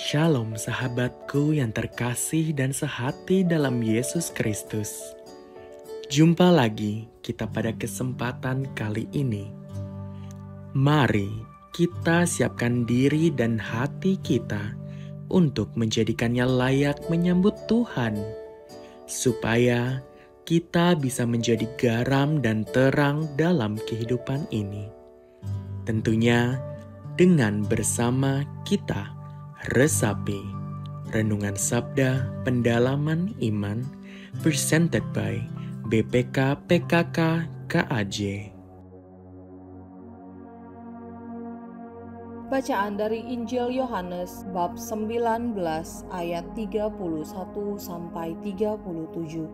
Shalom sahabatku yang terkasih dan sehati dalam Yesus Kristus. Jumpa lagi kita pada kesempatan kali ini. Mari kita siapkan diri dan hati kita untuk menjadikannya layak menyambut Tuhan, supaya kita bisa menjadi garam dan terang dalam kehidupan ini. Tentunya dengan bersama kita resapi Renungan Sabda Pendalaman Iman presented by BPK PKK KAJ. Bacaan dari Injil Yohanes bab 19 ayat 31 sampai 37.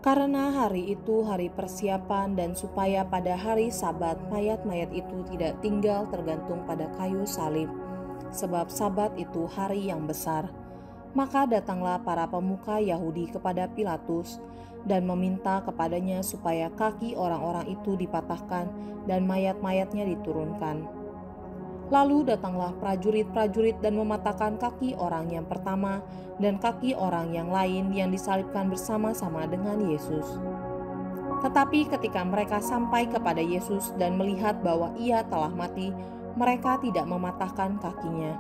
Karena hari itu hari persiapan dan supaya pada hari Sabat mayat-mayat itu tidak tinggal tergantung pada kayu salib, sebab Sabat itu hari yang besar. Maka datanglah para pemuka Yahudi kepada Pilatus dan meminta kepadanya supaya kaki orang-orang itu dipatahkan dan mayat-mayatnya diturunkan. Lalu datanglah prajurit-prajurit dan mematahkan kaki orang yang pertama dan kaki orang yang lain yang disalibkan bersama-sama dengan Yesus. Tetapi ketika mereka sampai kepada Yesus dan melihat bahwa ia telah mati, mereka tidak mematahkan kakinya.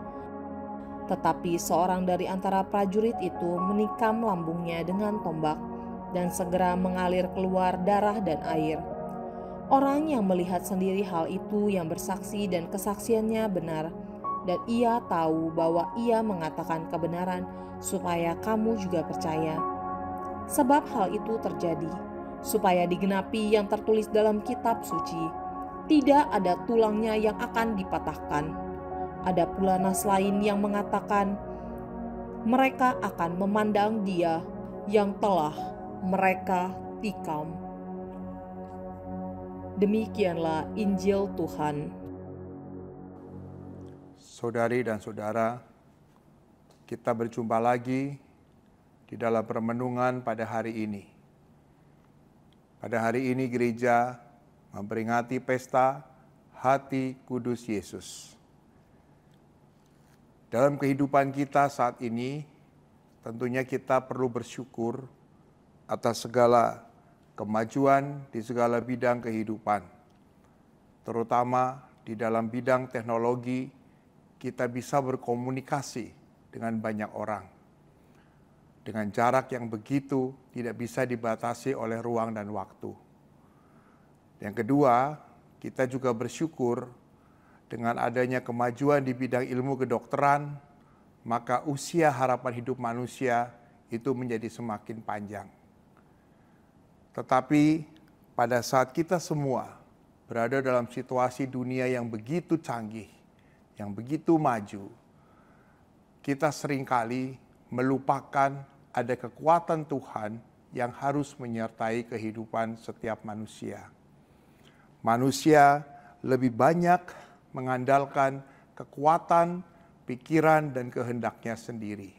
Tetapi seorang dari antara prajurit itu menikam lambungnya dengan tombak, dan segera mengalir keluar darah dan air. Orang yang melihat sendiri hal itu yang bersaksi dan kesaksiannya benar, dan ia tahu bahwa ia mengatakan kebenaran supaya kamu juga percaya. Sebab hal itu terjadi, supaya digenapi yang tertulis dalam kitab suci, tidak ada tulangnya yang akan dipatahkan. Ada pula nas lain yang mengatakan, mereka akan memandang dia yang telah mereka tikam. Demikianlah Injil Tuhan. Saudari dan saudara, kita berjumpa lagi di dalam permenungan pada hari ini. Pada hari ini gereja memperingati pesta Hati Kudus Yesus. Dalam kehidupan kita saat ini, tentunya kita perlu bersyukur atas segala kemajuan di segala bidang kehidupan. Terutama di dalam bidang teknologi, kita bisa berkomunikasi dengan banyak orang. Dengan jarak yang begitu tidak bisa dibatasi oleh ruang dan waktu. Yang kedua, kita juga bersyukur dengan adanya kemajuan di bidang ilmu kedokteran, maka usia harapan hidup manusia itu menjadi semakin panjang. Tetapi pada saat kita semua berada dalam situasi dunia yang begitu canggih, yang begitu maju, kita seringkali melupakan ada kekuatan Tuhan yang harus menyertai kehidupan setiap manusia. Manusia lebih banyak mengandalkan kekuatan, pikiran, dan kehendaknya sendiri.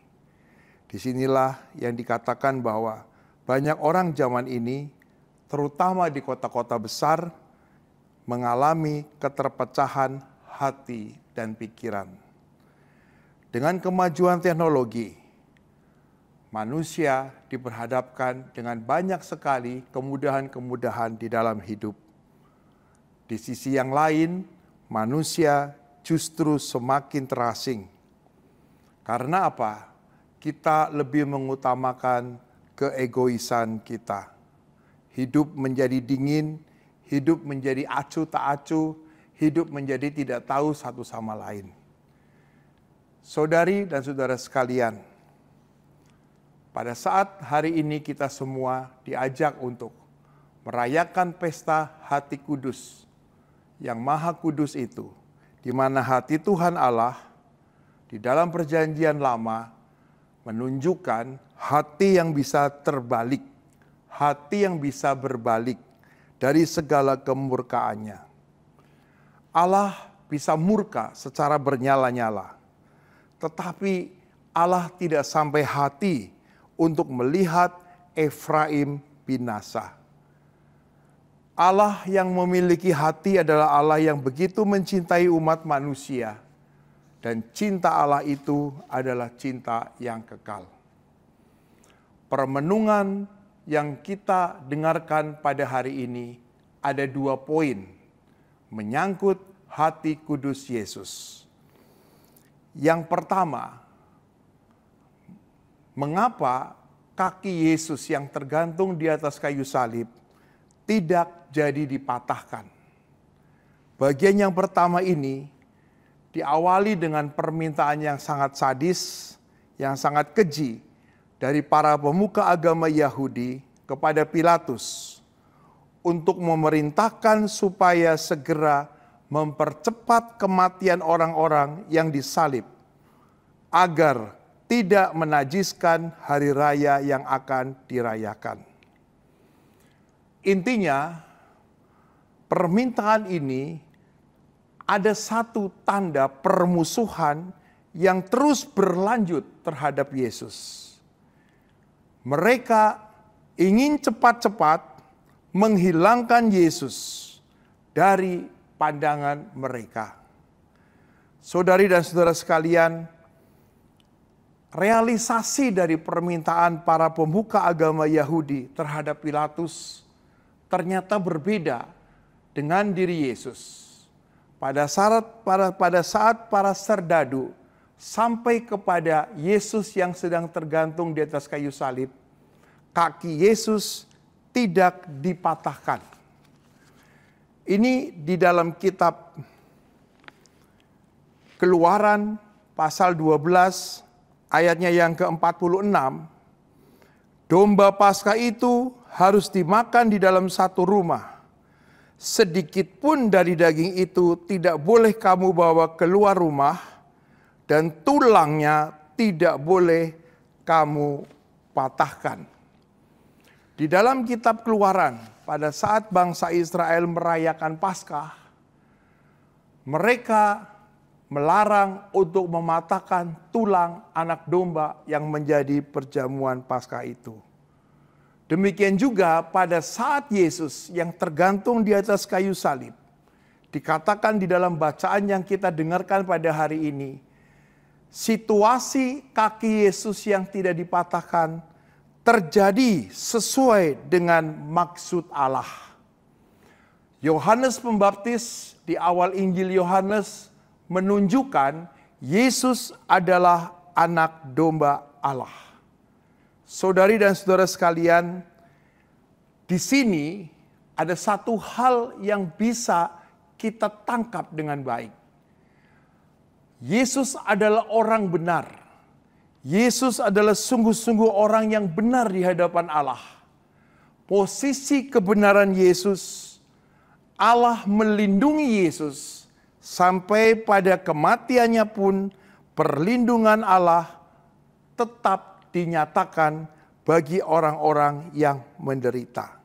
Disinilah yang dikatakan bahwa banyak orang zaman ini, terutama di kota-kota besar, mengalami keterpecahan hati dan pikiran. Dengan kemajuan teknologi, manusia diperhadapkan dengan banyak sekali kemudahan-kemudahan di dalam hidup. Di sisi yang lain, manusia justru semakin terasing. Karena apa? Kita lebih mengutamakan keegoisan kita. Hidup menjadi dingin, hidup menjadi acuh tak acuh, hidup menjadi tidak tahu satu sama lain. Saudari dan saudara sekalian, pada saat hari ini kita semua diajak untuk merayakan pesta Hati Kudus, yang Maha Kudus itu, di mana hati Tuhan Allah di dalam perjanjian lama menunjukkan hati yang bisa terbalik, hati yang bisa berbalik dari segala kemurkaannya. Allah bisa murka secara bernyala-nyala, tetapi Allah tidak sampai hati untuk melihat Efraim binasa. Allah yang memiliki hati adalah Allah yang begitu mencintai umat manusia dan cinta Allah itu adalah cinta yang kekal. Permenungan yang kita dengarkan pada hari ini ada 2 poin menyangkut hati kudus Yesus. Yang pertama, mengapa kaki Yesus yang tergantung di atas kayu salib tidak jadi dipatahkan? Bagian yang pertama ini diawali dengan permintaan yang sangat sadis, yang sangat keji dari para pemuka agama Yahudi kepada Pilatus untuk memerintahkan supaya segera mempercepat kematian orang-orang yang disalib agar tidak menajiskan hari raya yang akan dirayakan. Intinya, permintaan ini ada satu tanda permusuhan yang terus berlanjut terhadap Yesus. Mereka ingin cepat-cepat menghilangkan Yesus dari pandangan mereka. Saudari dan saudara sekalian, realisasi dari permintaan para pemuka agama Yahudi terhadap Pilatus ternyata berbeda dengan diri Yesus. Pada saat para serdadu sampai kepada Yesus yang sedang tergantung di atas kayu salib, kaki Yesus tidak dipatahkan. Ini di dalam kitab Keluaran pasal 12 ayatnya yang ke-46. Domba Paskah itu harus dimakan di dalam satu rumah. Sedikit pun dari daging itu tidak boleh kamu bawa keluar rumah, dan tulangnya tidak boleh kamu patahkan. Di dalam kitab Keluaran, pada saat bangsa Israel merayakan Paskah, mereka melarang untuk mematahkan tulang anak domba yang menjadi perjamuan Paskah itu. Demikian juga pada saat Yesus yang tergantung di atas kayu salib, dikatakan di dalam bacaan yang kita dengarkan pada hari ini, situasi kaki Yesus yang tidak dipatahkan terjadi sesuai dengan maksud Allah. Yohanes Pembaptis di awal Injil Yohanes menunjukkan Yesus adalah anak domba Allah. Saudari dan saudara sekalian, di sini ada satu hal yang bisa kita tangkap dengan baik. Yesus adalah orang benar. Yesus adalah sungguh-sungguh orang yang benar di hadapan Allah. Posisi kebenaran Yesus, Allah melindungi Yesus sampai pada kematiannya pun perlindungan Allah tetap dinyatakan bagi orang-orang yang menderita.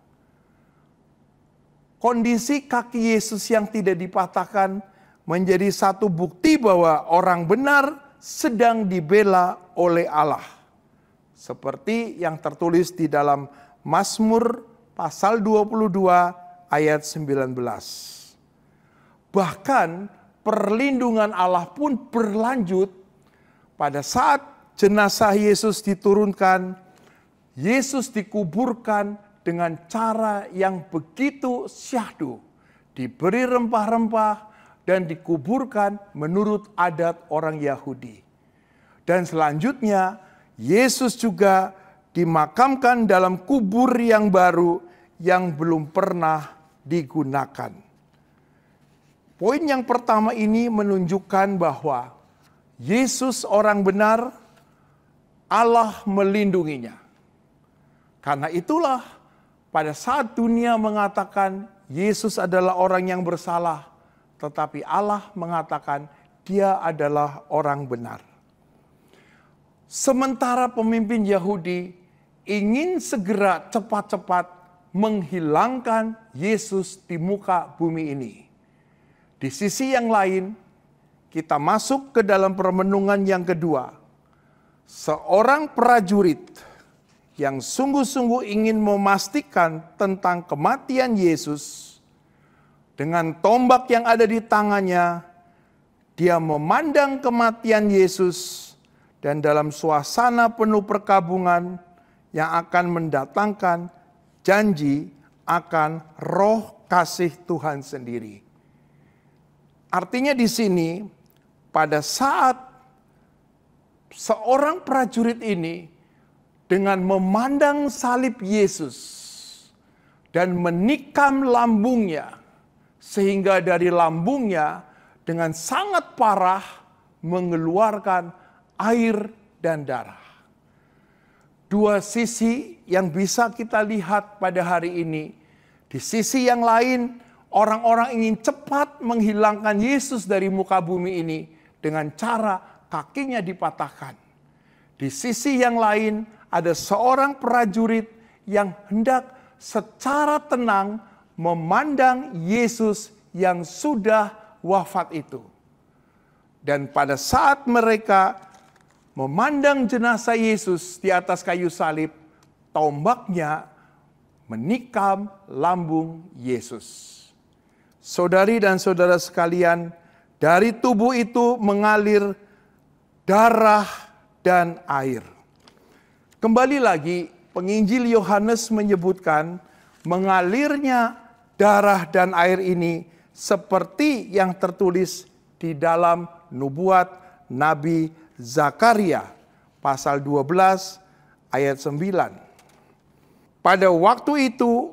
Kondisi kaki Yesus yang tidak dipatahkan menjadi satu bukti bahwa orang benar sedang dibela oleh Allah. Seperti yang tertulis di dalam Mazmur pasal 22 ayat 19. Bahkan perlindungan Allah pun berlanjut pada saat jenazah Yesus diturunkan, Yesus dikuburkan dengan cara yang begitu syahdu, diberi rempah-rempah dan dikuburkan menurut adat orang Yahudi. Dan selanjutnya Yesus juga dimakamkan dalam kubur yang baru yang belum pernah digunakan. Poin yang pertama ini menunjukkan bahwa Yesus orang benar, Allah melindunginya. Karena itulah pada saat dunia mengatakan Yesus adalah orang yang bersalah, tetapi Allah mengatakan dia adalah orang benar. Sementara pemimpin Yahudi ingin segera cepat-cepat menghilangkan Yesus di muka bumi ini. Di sisi yang lain, kita masuk ke dalam permenungan yang kedua. Seorang prajurit yang sungguh-sungguh ingin memastikan tentang kematian Yesus, dengan tombak yang ada di tangannya, Dia memandang kematian Yesus dan dalam suasana penuh perkabungan yang akan mendatangkan janji akan roh kasih Tuhan sendiri. Artinya di sini pada saat seorang prajurit ini dengan memandang salib Yesus dan menikam lambungnya, sehingga dari lambungnya dengan sangat parah mengeluarkan air dan darah. Dua sisi yang bisa kita lihat pada hari ini. Di sisi yang lain, orang-orang ingin cepat menghilangkan Yesus dari muka bumi ini dengan cara kakinya dipatahkan. Di sisi yang lain, ada seorang prajurit yang hendak secara tenang memandang Yesus yang sudah wafat itu. Dan pada saat mereka memandang jenazah Yesus di atas kayu salib, tombaknya menikam lambung Yesus. Saudari dan saudara sekalian, dari tubuh itu mengalir darah dan air. Kembali lagi, penginjil Yohanes menyebutkan mengalirnya darah dan air ini seperti yang tertulis di dalam nubuat Nabi Zakaria pasal 12 ayat 9. Pada waktu itu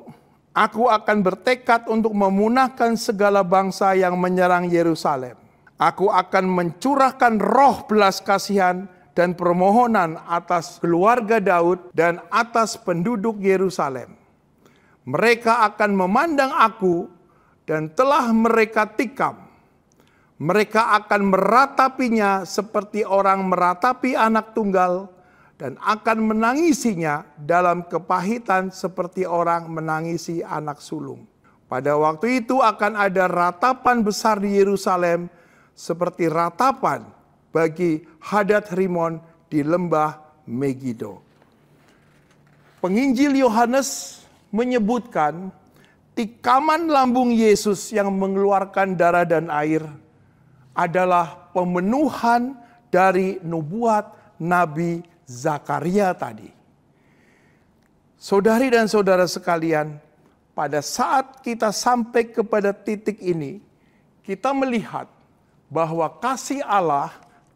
aku akan bertekad untuk memunahkan segala bangsa yang menyerang Yerusalem. Aku akan mencurahkan roh belas kasihan dan permohonan atas keluarga Daud dan atas penduduk Yerusalem. Mereka akan memandang aku dan telah mereka tikam. Mereka akan meratapinya seperti orang meratapi anak tunggal dan akan menangisinya dalam kepahitan seperti orang menangisi anak sulung. Pada waktu itu akan ada ratapan besar di Yerusalem seperti ratapan bagi Hadad Rimon di lembah Megido. Penginjil Yohanes menyebutkan tikaman lambung Yesus yang mengeluarkan darah dan air adalah pemenuhan dari nubuat Nabi Zakaria tadi. Saudari dan saudara sekalian, pada saat kita sampai kepada titik ini, kita melihat bahwa kasih Allah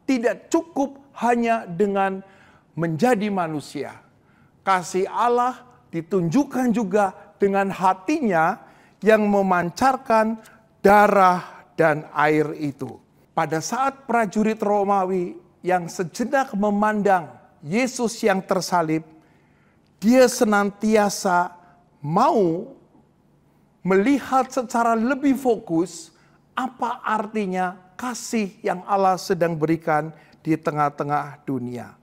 tidak cukup hanya dengan menjadi manusia. Kasih Allah ditunjukkan juga dengan hatinya yang memancarkan darah dan air itu. Pada saat prajurit Romawi yang sejenak memandang Yesus yang tersalib, dia senantiasa mau melihat secara lebih fokus apa artinya kasih yang Allah sedang berikan di tengah-tengah dunia.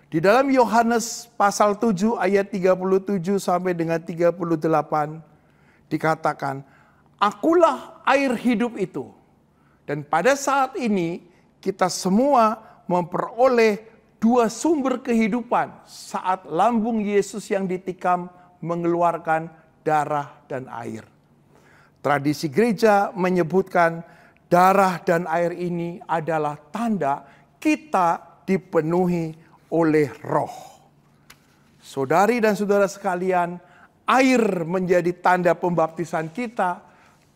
Di dalam Yohanes pasal 7 ayat 37 sampai dengan 38 dikatakan, "Akulah air hidup itu." Dan pada saat ini kita semua memperoleh dua sumber kehidupan saat lambung Yesus yang ditikam mengeluarkan darah dan air. Tradisi gereja menyebutkan darah dan air ini adalah tanda kita dipenuhi oleh roh. Saudari dan saudara sekalian, air menjadi tanda pembaptisan kita,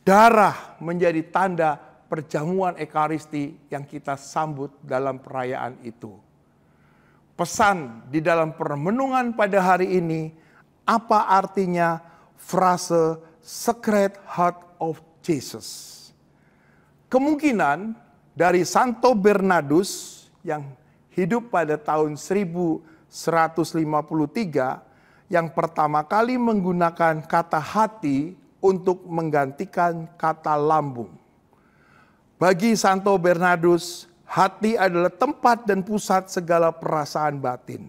darah menjadi tanda perjamuan Ekaristi yang kita sambut dalam perayaan itu. Pesan di dalam permenungan pada hari ini, apa artinya frase Sacred Heart of Jesus? Kemungkinan dari Santo Bernardus yang hidup pada tahun 1153 yang pertama kali menggunakan kata hati untuk menggantikan kata lambung. Bagi Santo Bernardus, hati adalah tempat dan pusat segala perasaan batin.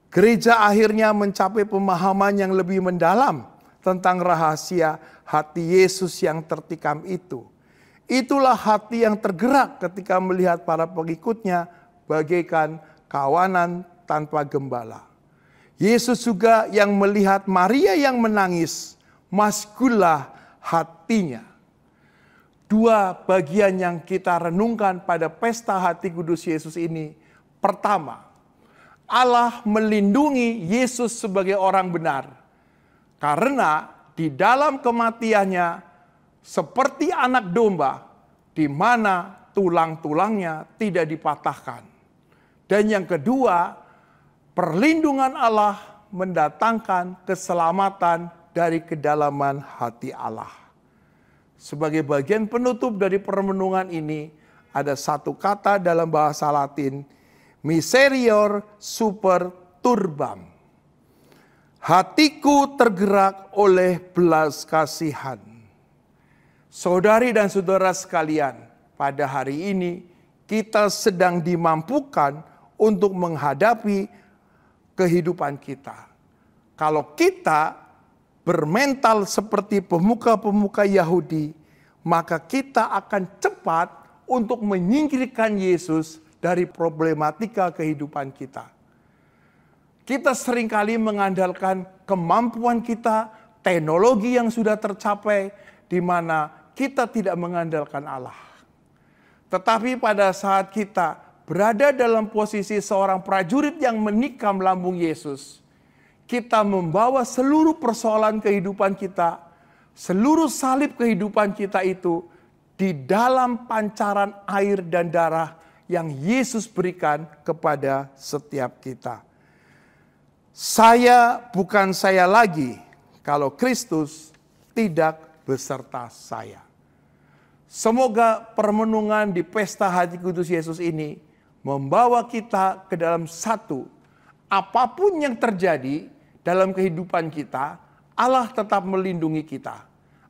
Gereja akhirnya mencapai pemahaman yang lebih mendalam tentang rahasia hati Yesus yang tertikam itu. Itulah hati yang tergerak ketika melihat para pengikutnya bagaikan kawanan tanpa gembala. Yesus juga yang melihat Maria yang menangis, maskullah hatinya. dua bagian yang kita renungkan pada pesta hati kudus Yesus ini. Pertama, Allah melindungi Yesus sebagai orang benar. Karena di dalam kematiannya seperti anak domba, di mana tulang-tulangnya tidak dipatahkan. Dan yang kedua, perlindungan Allah mendatangkan keselamatan dari kedalaman hati Allah. Sebagai bagian penutup dari permenungan ini, ada satu kata dalam bahasa Latin, Miserior super turbam. Hatiku tergerak oleh belas kasihan. Saudari dan saudara sekalian, pada hari ini kita sedang dimampukan untuk menghadapi kehidupan kita. Kalau kita bermental seperti pemuka-pemuka Yahudi, maka kita akan cepat untuk menyingkirkan Yesus dari problematika kehidupan kita. Kita seringkali mengandalkan kemampuan kita, teknologi yang sudah tercapai, di mana kita tidak mengandalkan Allah. Tetapi pada saat kita berada dalam posisi seorang prajurit yang menikam lambung Yesus, kita membawa seluruh persoalan kehidupan kita, seluruh salib kehidupan kita itu di dalam pancaran air dan darah yang Yesus berikan kepada setiap kita. Bukan saya lagi kalau Kristus tidak beserta saya. Semoga permenungan di pesta hati kudus Yesus ini membawa kita ke dalam satu, apapun yang terjadi dalam kehidupan kita, Allah tetap melindungi kita.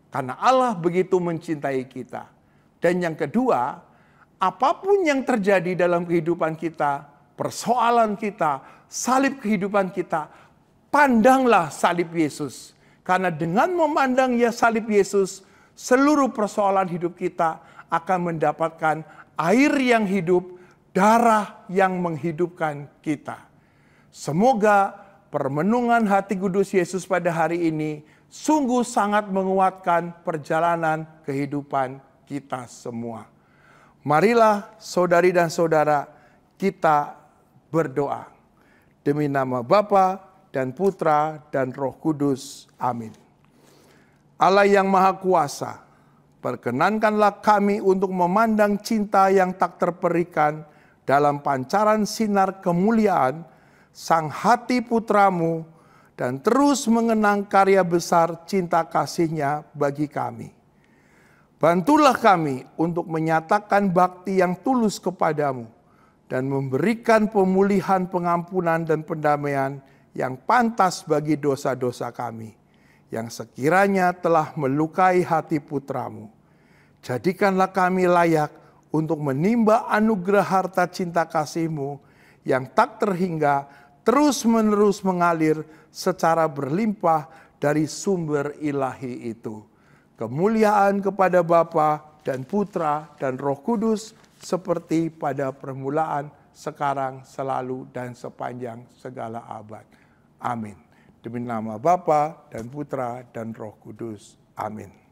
Karena Allah begitu mencintai kita. Dan yang kedua, apapun yang terjadi dalam kehidupan kita, persoalan kita, salib kehidupan kita, pandanglah salib Yesus. Karena dengan memandang salib Yesus, seluruh persoalan hidup kita akan mendapatkan air yang hidup, darah yang menghidupkan kita. Semoga permenungan hati kudus Yesus pada hari ini sungguh sangat menguatkan perjalanan kehidupan kita semua. Marilah saudari dan saudara kita berdoa. Demi nama Bapa dan Putra dan Roh Kudus. Amin. Allah yang Maha Kuasa, perkenankanlah kami untuk memandang cinta yang tak terperikan dalam pancaran sinar kemuliaan Sang hati putramu dan terus mengenang karya besar cinta kasih-Nya bagi kami. Bantulah kami untuk menyatakan bakti yang tulus kepadamu dan memberikan pemulihan, pengampunan, dan pendamaian yang pantas bagi dosa-dosa kami, yang sekiranya telah melukai hati putramu. Jadikanlah kami layak untuk menimba anugerah harta cinta kasih-Mu yang tak terhingga, terus-menerus mengalir secara berlimpah dari sumber ilahi itu. Kemuliaan kepada Bapa dan Putra dan Roh Kudus seperti pada permulaan, sekarang, selalu, dan sepanjang segala abad. Amin. Demi nama Bapa dan Putra dan Roh Kudus. Amin.